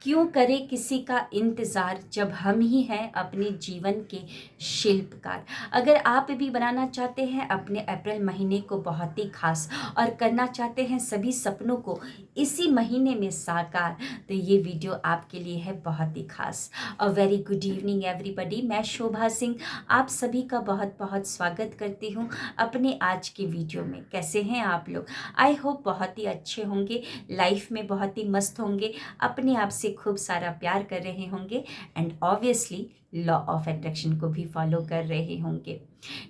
क्यों करें किसी का इंतज़ार जब हम ही हैं अपने जीवन के शिल्पकार। अगर आप भी बनाना चाहते हैं अपने अप्रैल महीने को बहुत ही खास और करना चाहते हैं सभी सपनों को इसी महीने में साकार, तो ये वीडियो आपके लिए है बहुत ही खास। A very good evening everybody, मैं शोभा सिंह आप सभी का बहुत बहुत स्वागत करती हूँ अपने आज के वीडियो में। कैसे हैं आप लोग? आई होप बहुत ही अच्छे होंगे, लाइफ में बहुत ही मस्त होंगे, अपने आप से खूब सारा प्यार कर रहे होंगे and obviously law of attraction को भी फॉलो कर रहे होंगे।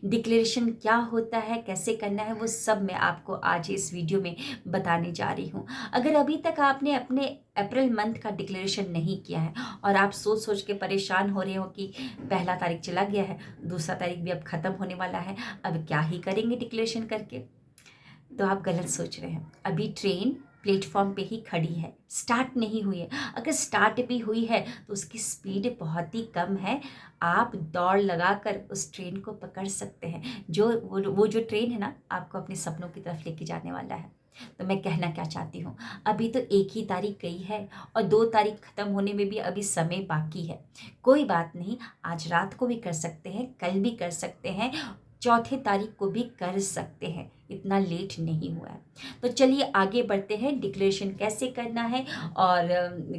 डिक्लेरेशन क्या होता है, कैसे करना है, वो सब मैं आपको आज इस वीडियो में बताने जा रही हूँ। अगर अभी तक आपने अपने अप्रैल मंथ का डिक्लेरेशन नहीं किया है और आप सोच सोच के परेशान हो रहे हो कि पहला तारीख चला गया है, दूसरा तारीख भी अब ख़त्म होने वाला है, अब क्या ही करेंगे डिक्लेरेशन करके, तो आप गलत सोच रहे हैं। अभी ट्रेन प्लेटफॉर्म पे ही खड़ी है, स्टार्ट नहीं हुई है। अगर स्टार्ट भी हुई है तो उसकी स्पीड बहुत ही कम है। आप दौड़ लगाकर उस ट्रेन को पकड़ सकते हैं। वो जो ट्रेन है ना, आपको अपने सपनों की तरफ लेके जाने वाला है। तो मैं कहना क्या चाहती हूँ, अभी तो एक ही तारीख गई है और 2 तारीख ख़त्म होने में भी अभी समय बाकी है। कोई बात नहीं, आज रात को भी कर सकते हैं, कल भी कर सकते हैं, चौथे तारीख को भी कर सकते हैं, इतना लेट नहीं हुआ है। तो चलिए आगे बढ़ते हैं। डिक्लेरेशन कैसे करना है और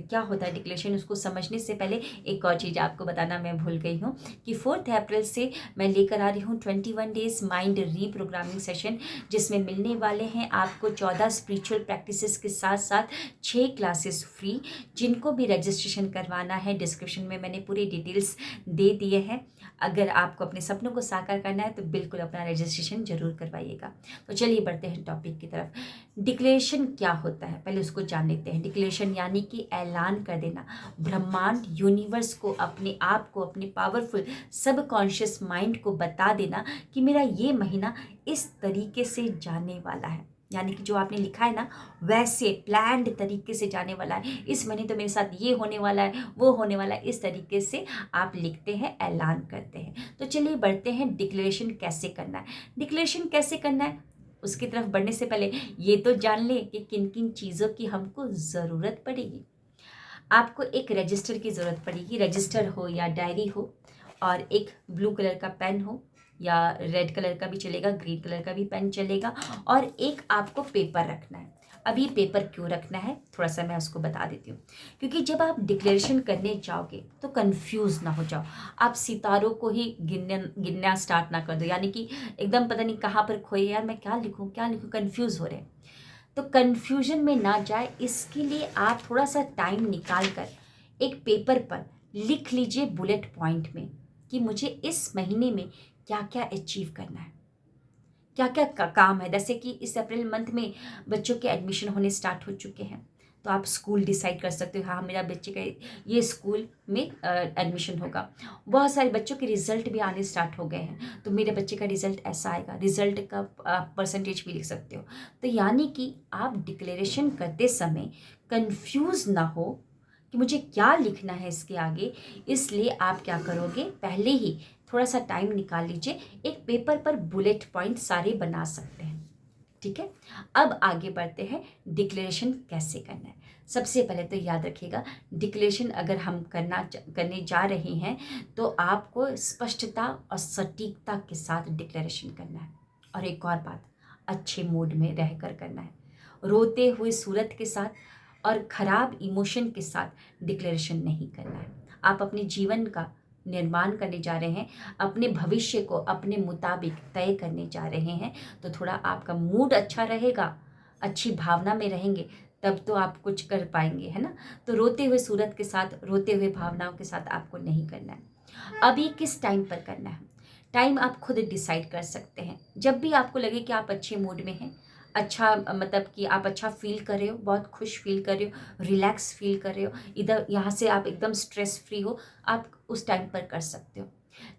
क्या होता है डिक्लेरेशन, उसको समझने से पहले एक और चीज़ आपको बताना मैं भूल गई हूँ कि 4 अप्रैल से मैं लेकर आ रही हूँ 21 डेज माइंड रीप्रोग्रामिंग सेशन, जिसमें मिलने वाले हैं आपको 14 स्पिरिचुअल प्रैक्टिसेस के साथ साथ 6 क्लासेस फ्री। जिनको भी रजिस्ट्रेशन करवाना है, डिस्क्रिप्शन में मैंने पूरी डिटेल्स दे दिए हैं। अगर आपको अपने सपनों को साकार करना है तो बिल्कुल अपना रजिस्ट्रेशन जरूर करवाइएगा। तो चलिए बढ़ते हैं टॉपिक की तरफ। डिक्लेरेशन क्या होता है, पहले उसको जान लेते हैं। डिक्लेरेशन यानी कि ऐलान कर देना, ब्रह्मांड यूनिवर्स को, अपने आप को, अपने पावरफुल सबकॉन्शियस माइंड को बता देना कि मेरा ये महीना इस तरीके से जाने वाला है। यानी कि जो आपने लिखा है ना, वैसे प्लान्ड तरीके से जाने वाला है। इस महीने तो मेरे साथ ये होने वाला है, वो होने वाला है, इस तरीके से आप लिखते हैं, ऐलान करते हैं। तो चलिए बढ़ते हैं, डिक्लेरेशन कैसे करना है। डिक्लेरेशन कैसे करना है उसकी तरफ बढ़ने से पहले ये तो जान ले कि किन किन चीज़ों की हमको ज़रूरत पड़ेगी। आपको एक रजिस्टर की ज़रूरत पड़ेगी, रजिस्टर हो या डायरी हो, और एक ब्लू कलर का पेन हो या रेड कलर का भी चलेगा, ग्रीन कलर का भी पेन चलेगा, और एक आपको पेपर रखना है। अब ये पेपर क्यों रखना है थोड़ा सा मैं उसको बता देती हूँ। क्योंकि जब आप डिक्लेरेशन करने जाओगे तो कंफ्यूज ना हो जाओ, आप सितारों को ही गिनना स्टार्ट ना कर दो, यानी कि एकदम पता नहीं कहाँ पर खोए, यार मैं क्या लिखूँ क्या लिखूँ, कंफ्यूज हो रहे हैं। तो कन्फ्यूजन में ना जाए इसके लिए आप थोड़ा सा टाइम निकाल कर एक पेपर पर लिख लीजिए बुलेट पॉइंट में कि मुझे इस महीने में क्या क्या अचीव करना है, क्या क्या काम है। जैसे कि इस अप्रैल मंथ में बच्चों के एडमिशन होने स्टार्ट हो चुके हैं, तो आप स्कूल डिसाइड कर सकते हो, हाँ मेरा बच्चे का ये स्कूल में एडमिशन होगा। बहुत सारे बच्चों के रिजल्ट भी आने स्टार्ट हो गए हैं, तो मेरे बच्चे का रिजल्ट ऐसा आएगा, रिजल्ट का परसेंटेज भी लिख सकते हो। तो यानी कि आप डिक्लेरेशन करते समय कंफ्यूज ना हो कि मुझे क्या लिखना है इसके आगे, इसलिए आप क्या करोगे, पहले ही थोड़ा सा टाइम निकाल लीजिए, एक पेपर पर बुलेट पॉइंट सारे बना सकते हैं। ठीक है, अब आगे बढ़ते हैं, डिक्लेरेशन कैसे करना है। सबसे पहले तो याद रखिएगा, डिक्लेरेशन अगर हम करने जा रहे हैं तो आपको स्पष्टता और सटीकता के साथ डिक्लेरेशन करना है। और एक और बात, अच्छे मूड में रहकर करना है, रोते हुए सूरत के साथ और खराब इमोशन के साथ डिक्लेरेशन नहीं करना है। आप अपने जीवन का निर्माण करने जा रहे हैं, अपने भविष्य को अपने मुताबिक तय करने जा रहे हैं, तो थोड़ा आपका मूड अच्छा रहेगा, अच्छी भावना में रहेंगे, तब तो आप कुछ कर पाएंगे, है ना। तो रोते हुए सूरत के साथ, रोते हुए भावनाओं के साथ आपको नहीं करना है। अब ये किस टाइम पर करना है, टाइम आप खुद डिसाइड कर सकते हैं। जब भी आपको लगे कि आप अच्छे मूड में हैं, अच्छा मतलब कि आप अच्छा फील कर रहे हो, बहुत खुश फील कर रहे हो, रिलैक्स फील कर रहे हो, इधर यहाँ से आप एकदम स्ट्रेस फ्री हो, आप उस टाइम पर कर सकते हो।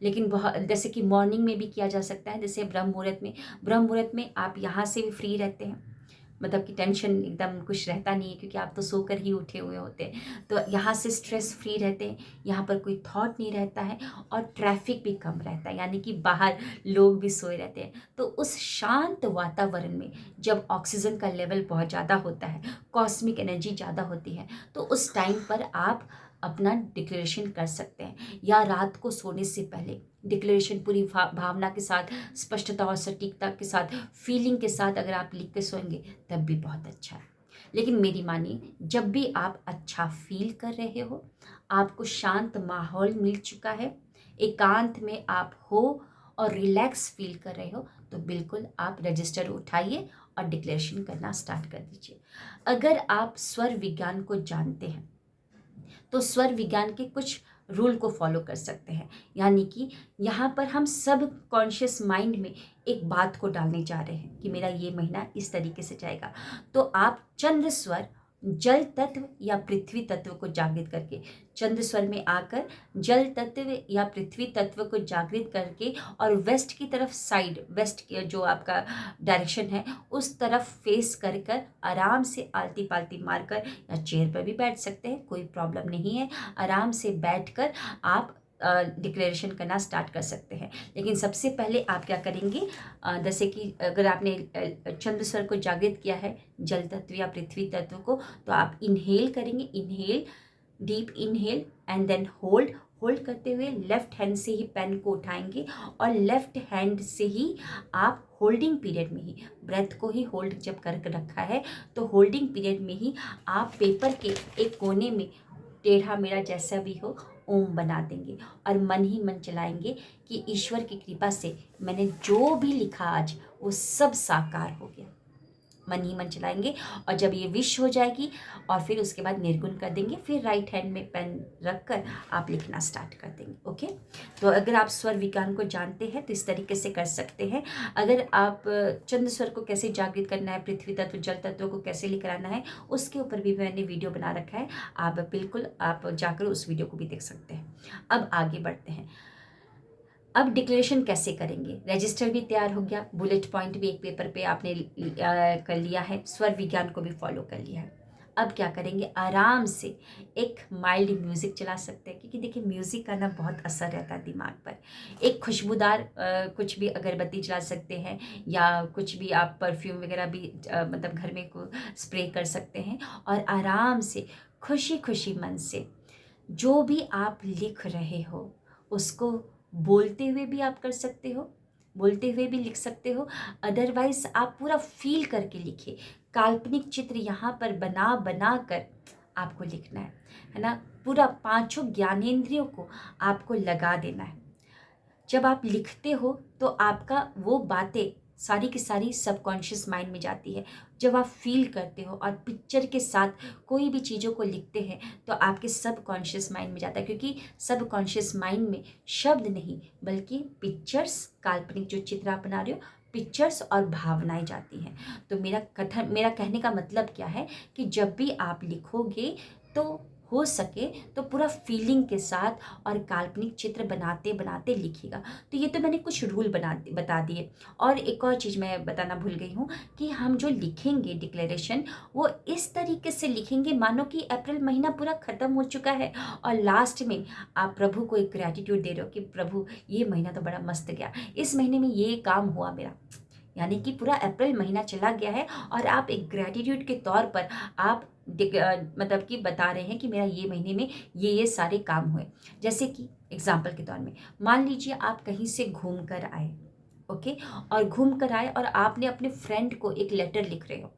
लेकिन बहुत, जैसे कि मॉर्निंग में भी किया जा सकता है, जैसे ब्रह्म मुहूर्त में, ब्रह्म मुहूर्त में आप यहाँ से भी फ्री रहते हैं, मतलब कि टेंशन एकदम कुछ रहता नहीं है, क्योंकि आप तो सोकर ही उठे हुए होते हैं। तो यहाँ से स्ट्रेस फ्री रहते हैं, यहाँ पर कोई थॉट नहीं रहता है और ट्रैफिक भी कम रहता है, यानी कि बाहर लोग भी सोए रहते हैं। तो उस शांत वातावरण में जब ऑक्सीजन का लेवल बहुत ज़्यादा होता है, कॉस्मिक एनर्जी ज़्यादा होती है, तो उस टाइम पर आप अपना डिक्लेरेशन कर सकते हैं। या रात को सोने से पहले डिक्लेरेशन पूरी भावना के साथ, स्पष्टता और सटीकता के साथ, फीलिंग के साथ अगर आप लिख के सोएंगे तब भी बहुत अच्छा है। लेकिन मेरी मानिए, जब भी आप अच्छा फील कर रहे हो, आपको शांत माहौल मिल चुका है, एकांत में आप हो और रिलैक्स फील कर रहे हो, तो बिल्कुल आप रजिस्टर उठाइए और डिक्लेरेशन करना स्टार्ट कर दीजिए। अगर आप स्वर विज्ञान को जानते हैं तो स्वर विज्ञान के कुछ रूल को फॉलो कर सकते हैं। यानी कि यहाँ पर हम सब कॉन्शियस माइंड में एक बात को डालने जा रहे हैं कि मेरा ये महीना इस तरीके से जाएगा। तो आप चंद्र स्वर, जल तत्व या पृथ्वी तत्व को जागृत करके, चंद्र स्वर में आकर जल तत्व या पृथ्वी तत्व को जागृत करके और वेस्ट की तरफ साइड, वेस्ट की जो आपका डायरेक्शन है उस तरफ फेस कर कर आराम से आलती पालती मारकर, या चेयर पर भी बैठ सकते हैं, कोई प्रॉब्लम नहीं है, आराम से बैठकर आप डिक्लेरेशन करना स्टार्ट कर सकते हैं। लेकिन सबसे पहले आप क्या करेंगे, जैसे कि अगर आपने चंद्र स्वर को जागृत किया है, जल तत्व या पृथ्वी तत्व को, तो आप इनहेल करेंगे, inhale, deep inhale and then hold. Hold करते हुए लेफ्ट हैंड से ही पेन को उठाएंगे और लेफ्ट हैंड से ही आप होल्डिंग पीरियड में ही ब्रेथ को ही होल्ड जब कर रखा है, तो होल्डिंग पीरियड में ही आप पेपर के एक कोने में टेढ़ा मेढ़ा जैसा भी हो ओम बना देंगे और मन ही मन चलाएंगे कि ईश्वर की कृपा से मैंने जो भी लिखा आज वो सब साकार हो गया। मन ही मन चलाएंगे और जब ये विश हो जाएगी और फिर उसके बाद निर्गुण कर देंगे, फिर राइट हैंड में पेन रख कर आप लिखना स्टार्ट कर देंगे। ओके, तो अगर आप स्वर विज्ञान को जानते हैं तो इस तरीके से कर सकते हैं। अगर आप चंद्र स्वर को कैसे जागृत करना है, पृथ्वी तत्व जल तत्व को कैसे लेकर आना है, उसके ऊपर भी मैंने वीडियो बना रखा है, आप बिल्कुल आप जाकर उस वीडियो को भी देख सकते हैं। अब आगे बढ़ते हैं। अब डिक्लेरेशन कैसे करेंगे, रजिस्टर भी तैयार हो गया, बुलेट पॉइंट भी एक पेपर पे आपने कर लिया है, स्वर विज्ञान को भी फॉलो कर लिया है। अब क्या करेंगे, आराम से एक माइल्ड म्यूज़िक चला सकते हैं, क्योंकि देखिए म्यूज़िक का ना बहुत असर रहता है दिमाग पर। एक खुशबूदार कुछ भी अगरबत्ती जला सकते हैं, या कुछ भी आप परफ्यूम वगैरह भी मतलब घर में को स्प्रे कर सकते हैं और आराम से खुशी खुशी मन से जो भी आप लिख रहे हो उसको बोलते हुए भी आप कर सकते हो, बोलते हुए भी लिख सकते हो। अदरवाइज आप पूरा फील करके लिखिए। काल्पनिक चित्र यहाँ पर बना बना कर आपको लिखना है ना। पूरा पांचों ज्ञानेंद्रियों को आपको लगा देना है। जब आप लिखते हो तो आपका वो बातें सारी की सारी सबकॉन्शियस माइंड में जाती है। जब आप फील करते हो और पिक्चर के साथ कोई भी चीज़ों को लिखते हैं तो आपके सबकॉन्शियस माइंड में जाता है, क्योंकि सबकॉन्शियस माइंड में शब्द नहीं बल्कि पिक्चर्स, काल्पनिक जो चित्र आप बना रहे हो, पिक्चर्स और भावनाएं जाती हैं। तो मेरा कहने का मतलब क्या है कि जब भी आप लिखोगे तो हो सके तो पूरा फीलिंग के साथ और काल्पनिक चित्र बनाते बनाते लिखिएगा। तो ये तो मैंने कुछ रूल बता दिए। और एक और चीज़ मैं बताना भूल गई हूँ कि हम जो लिखेंगे डिक्लेरेशन, वो इस तरीके से लिखेंगे मानो कि अप्रैल महीना पूरा ख़त्म हो चुका है और लास्ट में आप प्रभु को एक ग्रैटिट्यूड दे रहे हो कि प्रभु ये महीना तो बड़ा मस्त गया, इस महीने में ये काम हुआ मेरा। यानी कि पूरा अप्रैल महीना चला गया है और आप एक ग्रैटिट्यूड के तौर पर आप मतलब कि बता रहे हैं कि मेरा ये महीने में ये सारे काम हुए। जैसे कि एग्जाम्पल के तौर में मान लीजिए आप कहीं से घूम कर आए, ओके, और घूम कर आए और आपने अपने फ्रेंड को एक लेटर लिख रहे हो,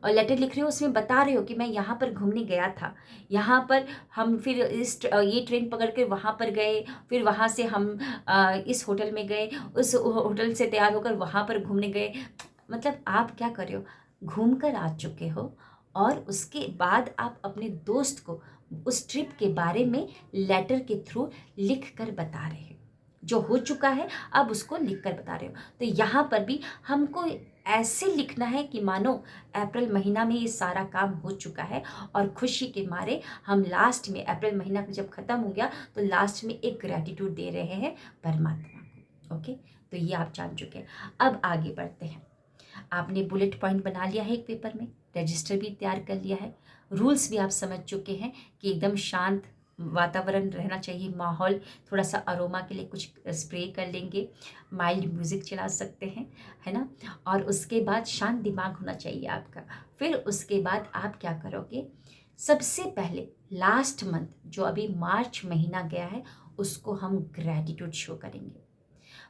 और लेटर लिख रहे हो उसमें बता रहे हो कि मैं यहाँ पर घूमने गया था, यहाँ पर हम फिर ये ट्रेन पकड़ के वहाँ पर गए, फिर वहाँ से हम इस होटल में गए, उस होटल से तैयार होकर वहाँ पर घूमने गए। मतलब आप क्या कर रहे हो, घूम कर आ चुके हो और उसके बाद आप अपने दोस्त को उस ट्रिप के बारे में लेटर के थ्रू लिख कर बता रहे हो। जो हो चुका है अब उसको लिख कर बता रहे हो। तो यहाँ पर भी हमको ऐसे लिखना है कि मानो अप्रैल महीना में ये सारा काम हो चुका है और खुशी के मारे हम लास्ट में, अप्रैल महीना जब ख़त्म हो गया तो लास्ट में एक ग्रैटिट्यूड दे रहे हैं परमात्मा को। ओके, तो ये आप जान चुके हैं। अब आगे बढ़ते हैं। आपने बुलेट पॉइंट बना लिया है एक पेपर में, रजिस्टर भी तैयार कर लिया है, रूल्स भी आप समझ चुके हैं कि एकदम शांत वातावरण रहना चाहिए, माहौल, थोड़ा सा अरोमा के लिए कुछ स्प्रे कर लेंगे, माइल्ड म्यूज़िक चला सकते हैं, है ना। और उसके बाद शांत दिमाग होना चाहिए आपका। फिर उसके बाद आप क्या करोगे, सबसे पहले लास्ट मंथ जो अभी मार्च महीना गया है उसको हम ग्रैटिट्यूड शो करेंगे।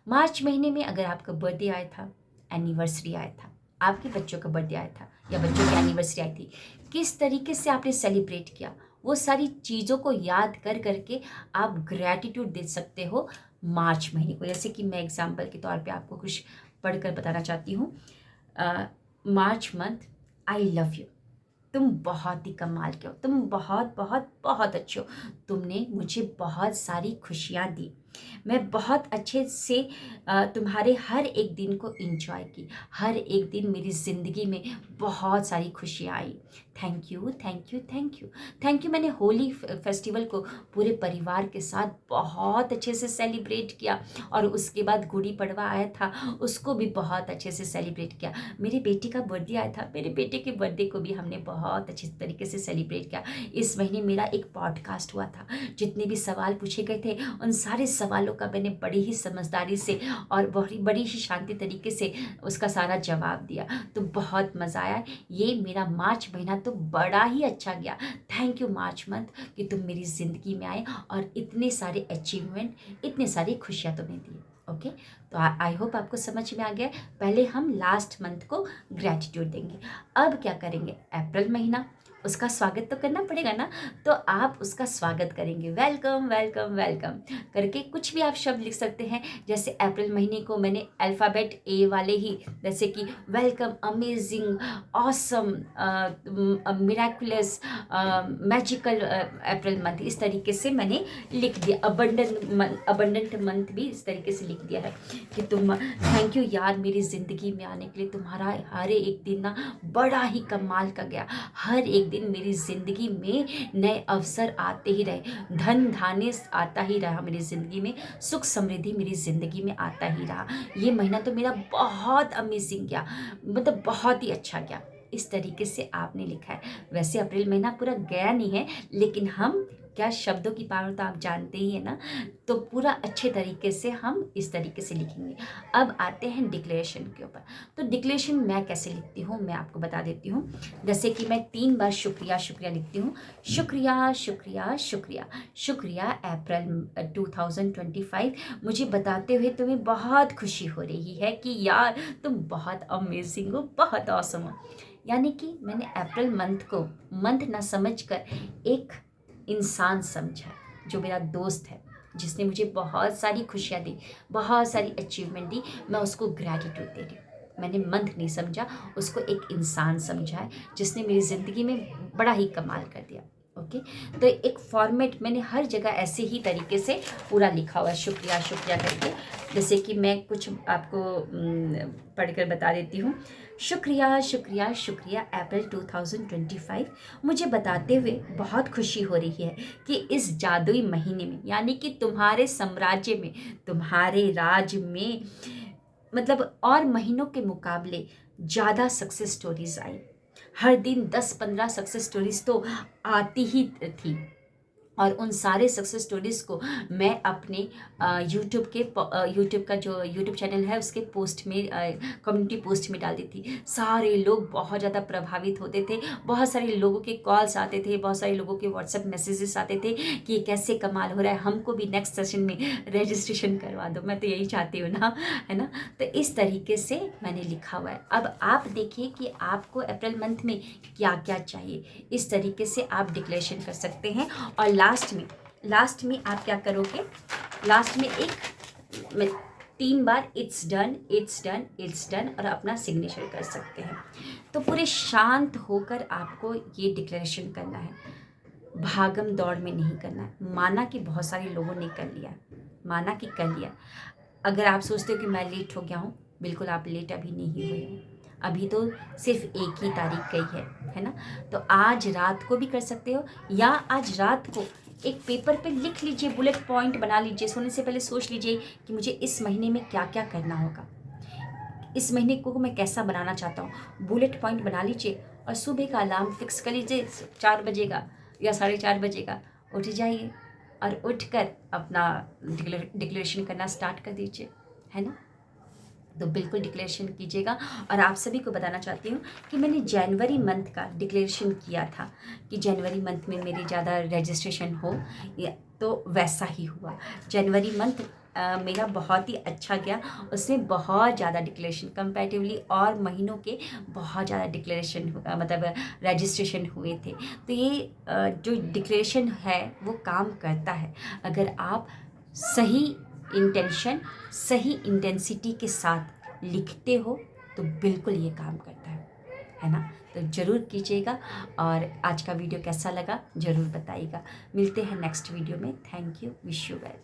मार्च महीने में अगर आपका बर्थडे आया था, एनिवर्सरी आया था, आपके बच्चों का बर्थडे आया था या बच्चों की एनिवर्सरी आई थी, किस तरीके से आपने सेलिब्रेट किया, वो सारी चीज़ों को याद कर करके आप ग्रैटिट्यूड दे सकते हो मार्च महीने को। जैसे कि मैं एग्जांपल के तौर पे आपको कुछ पढ़कर बताना चाहती हूँ। March month, I love you, तुम बहुत ही कमाल के हो, तुम बहुत बहुत बहुत अच्छे हो, तुमने मुझे बहुत सारी खुशियाँ दी, मैं बहुत अच्छे से तुम्हारे हर एक दिन को एंजॉय की, हर एक दिन मेरी ज़िंदगी में बहुत सारी खुशियाँ आई, thank you thank you thank you thank you. मैंने होली फेस्टिवल को पूरे परिवार के साथ बहुत अच्छे से सेलिब्रेट किया, और उसके बाद गुड़ी पड़वा आया था, उसको भी बहुत अच्छे से सेलिब्रेट किया। मेरे बेटे का बर्थडे आया था, मेरे बेटे के बर्थडे को भी हमने बहुत अच्छे तरीके से सेलिब्रेट किया। इस महीने मेरा एक पॉडकास्ट हुआ था, जितने भी सवाल पूछे गए थे उन सारे सवालों का मैंने बड़ी ही समझदारी से और बड़ी बड़ी ही शांति तरीके से उसका सारा जवाब दिया, तो बहुत मज़ा आया। ये मेरा मार्च महीना तो बड़ा ही अच्छा गया। थैंक यू मार्च मंथ कि तुम मेरी ज़िंदगी में आए और इतने सारे अचीवमेंट, इतने सारी खुशियाँ तुम्हें दी। ओके, तो आई होप आपको समझ में आ गया। पहले हम लास्ट मंथ को ग्रैटिट्यूड देंगे। अब क्या करेंगे, अप्रैल महीना, उसका स्वागत तो करना पड़ेगा ना, तो आप उसका स्वागत करेंगे, वेलकम वेलकम वेलकम करके कुछ भी आप शब्द लिख सकते हैं। जैसे अप्रैल महीने को मैंने अल्फ़ाबेट ए वाले ही, जैसे कि welcome, amazing, awesome, miraculous, magical April month, इस तरीके से मैंने लिख दिया। अबंडेंट मंथ भी इस तरीके से लिख दिया है कि तुम, थैंक यू यार मेरी ज़िंदगी में आने के लिए, तुम्हारा हर एक दिन ना बड़ा ही कमाल का गया, हर एक दिन मेरी ज़िंदगी में नए अवसर आते ही रहे, धन धान्य आता ही रहा मेरी ज़िंदगी में, सुख समृद्धि मेरी ज़िंदगी में आता ही रहा। ये महीना तो मेरा बहुत अमेजिंग गया, मतलब बहुत ही अच्छा गया। इस तरीके से आपने लिखा है। वैसे अप्रैल महीना पूरा गया नहीं है, लेकिन हम क्या, शब्दों की पावर तो आप जानते ही है ना, तो पूरा अच्छे तरीके से हम इस तरीके से लिखेंगे। अब आते हैं डिक्लेरेशन के ऊपर। तो डिक्लेरेशन मैं कैसे लिखती हूँ मैं आपको बता देती हूँ। जैसे कि मैं 3 बार शुक्रिया शुक्रिया लिखती हूँ, शुक्रिया शुक्रिया शुक्रिया शुक्रिया अप्रैल 2025 मुझे बताते हुए तुम्हें बहुत खुशी हो रही है कि यार तुम बहुत अमेजिंग हो, बहुत ऑसम हो। यानी कि मैंने अप्रैल मंथ को मंथ ना समझकर एक इंसान समझा, जो मेरा दोस्त है, जिसने मुझे बहुत सारी खुशियाँ दी, बहुत सारी अचीवमेंट दी, मैं उसको ग्रैटिट्यूड दे रही हूँ। मैंने मंथ नहीं समझा, उसको एक इंसान समझा है, जिसने मेरी ज़िंदगी में बड़ा ही कमाल कर दिया। ओके, तो एक फॉर्मेट मैंने हर जगह ऐसे ही तरीके से पूरा लिखा हुआ है, शुक्रिया शुक्रिया करके। जैसे कि मैं कुछ आपको पढ़कर बता देती हूँ। शुक्रिया शुक्रिया शुक्रिया अप्रैल 2025 मुझे बताते हुए बहुत खुशी हो रही है कि इस जादुई महीने में, यानी कि तुम्हारे साम्राज्य में, तुम्हारे राज में, मतलब और महीनों के मुकाबले ज़्यादा सक्सेस स्टोरीज आई। हर दिन 10-15 सक्सेस स्टोरीज तो आती ही थी, और उन सारे सक्सेस स्टोरीज़ को मैं अपने यूट्यूब का जो यूट्यूब चैनल है उसके पोस्ट में, कम्युनिटी पोस्ट में डाल दी थी। सारे लोग बहुत ज़्यादा प्रभावित होते थे, बहुत सारे लोगों के कॉल्स आते थे, बहुत सारे लोगों के व्हाट्सएप मैसेजेस आते थे कि ये कैसे कमाल हो रहा है, हमको भी नेक्स्ट सेशन में रजिस्ट्रेशन करवा दो। मैं तो यही चाहती हूँ ना, है ना। तो इस तरीके से मैंने लिखा हुआ है। अब आप देखिए कि आपको अप्रैल मंथ में क्या क्या चाहिए, इस तरीके से आप डिक्लेरेशन कर सकते हैं। और लास्ट में आप क्या करोगे, लास्ट में 3 बार it's done it's done it's done और अपना सिग्नेचर कर सकते हैं। तो पूरे शांत होकर आपको ये डिक्लेरेशन करना है, भागम दौड़ में नहीं करना है। माना कि बहुत सारे लोगों ने कर लिया, माना कि कर लिया, अगर आप सोचते हो कि मैं लेट हो गया हूँ, बिल्कुल आप लेट अभी नहीं हुए हैं, अभी तो सिर्फ एक ही तारीख गई है ना। तो आज रात को भी कर सकते हो, या आज रात को एक पेपर पे लिख लीजिए, बुलेट पॉइंट बना लीजिए, सोने से पहले सोच लीजिए कि मुझे इस महीने में क्या क्या करना होगा। इस महीने को मैं कैसा बनाना चाहता हूँ, बुलेट पॉइंट बना लीजिए और सुबह का अलार्म फिक्स कर लीजिए 4 बजे का या 4:30 बजे का। उठ जाइए और उठकर अपना डिक्लेरेशन करना स्टार्ट कर दीजिए, है ना। तो बिल्कुल डिक्लेरेशन कीजिएगा। और आप सभी को बताना चाहती हूँ कि मैंने जनवरी मंथ का डिक्लेरेशन किया था कि जनवरी मंथ में मेरी ज़्यादा रजिस्ट्रेशन हो, तो वैसा ही हुआ। जनवरी मंथ मेरा बहुत ही अच्छा गया, उसमें बहुत ज़्यादा डिक्लेरेशन कंपैरेटिवली और महीनों के बहुत ज़्यादा डिक्लेरेशन मतलब रजिस्ट्रेशन हुए थे। तो ये जो डिक्लेरेशन है वो काम करता है। अगर आप सही इंटेंशन, सही इंटेंसिटी के साथ लिखते हो तो बिल्कुल ये काम करता है ना। तो ज़रूर कीजिएगा। और आज का वीडियो कैसा लगा ज़रूर बताइएगा। मिलते हैं नेक्स्ट वीडियो में। Thank you, wish you well.